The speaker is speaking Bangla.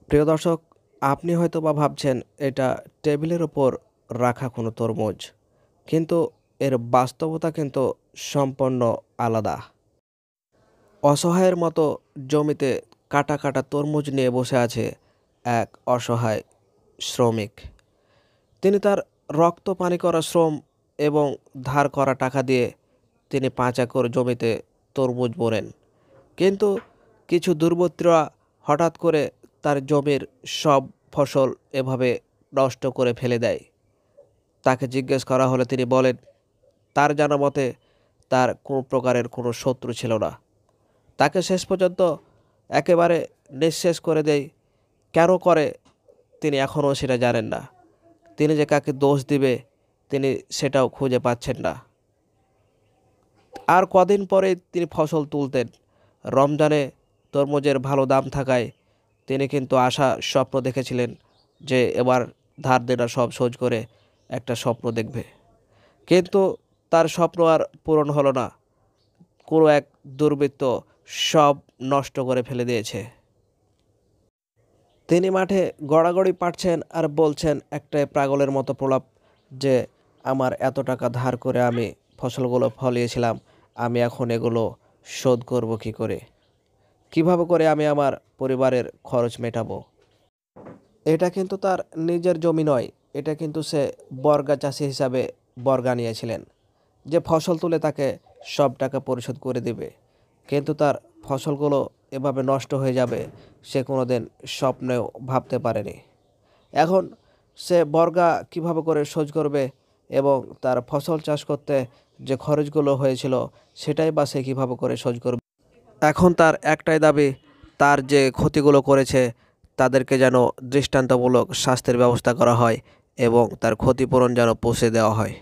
প্রিয় দর্শক, আপনি হয়তোবা ভাবছেন এটা টেবিলের ওপর রাখা কোনো তরমুজ, কিন্তু এর বাস্তবতা কিন্তু সম্পূর্ণ আলাদা। অসহায়ের মতো জমিতে কাটা কাটা তরমুজ নিয়ে বসে আছে এক অসহায় শ্রমিক। তিনি তার রক্ত পানি করা শ্রম এবং ধার করা টাকা দিয়ে তিনি ৫ একর জমিতে তরমুজ বোনেন। কিন্তু কিছু দুর্বৃত্তরা হঠাৎ করে তার জমির সব ফসল এভাবে নষ্ট করে ফেলে দেয়। তাকে জিজ্ঞেস করা হলে তিনি বলেন, তার জানা মতে তার কোনো প্রকারের কোনো শত্রু ছিল না। তাকে শেষ পর্যন্ত একেবারে নিঃশেষ করে দেয়। কেন করে তিনি এখনও সেটা জানেন না। তিনি যে কাকে দোষ দিবে তিনি সেটাও খুঁজে পাচ্ছেন না। আর কদিন পরে তিনি ফসল তুলতেন। রমজানে তরমুজের ভালো দাম থাকায় তিনি কিন্তু আশা স্বপ্ন দেখেছিলেন যে এবার ধার দেনা সব শোধ করে একটা স্বপ্ন দেখবে। কিন্তু তার স্বপ্ন আর পূরণ হলো না। কোনো এক দুর্বৃত্ত সব নষ্ট করে ফেলে দিয়েছে। তিনি মাঠে গড়াগড়ি পাড়ছেন আর বলছেন একটাই পাগলের মতো প্রলাপ যে আমার এত টাকা ধার করে আমি ফসলগুলো ফলিয়েছিলাম, আমি এখন এগুলো শোধ করব কী করে? কিভাবে করে আমি আমার পরিবারের খরচ মেটাবো? এটা কিন্তু তার নিজের জমি নয়, এটা কিন্তু সে বর্গা চাষি হিসাবে বর্গা নিয়েছিলেন যে ফসল তুলে তাকে সব টাকা পরিশোধ করে দেবে। কিন্তু তার ফসলগুলো এভাবে নষ্ট হয়ে যাবে সে কোনোদিন স্বপ্নেও ভাবতে পারেনি। এখন সে বর্গা কিভাবে করে শোধ করবে এবং তার ফসল চাষ করতে যে খরচগুলো হয়েছিল সেটাই বা সে কীভাবে করে শোধ করবে? এখন তার একটাই দাবি, তার যে ক্ষতিগুলো করেছে তাদেরকে যেন দৃষ্টান্তমূলক শাস্তির ব্যবস্থা করা হয় এবং তার ক্ষতিপূরণ যেন পৌঁছে দেওয়া হয়।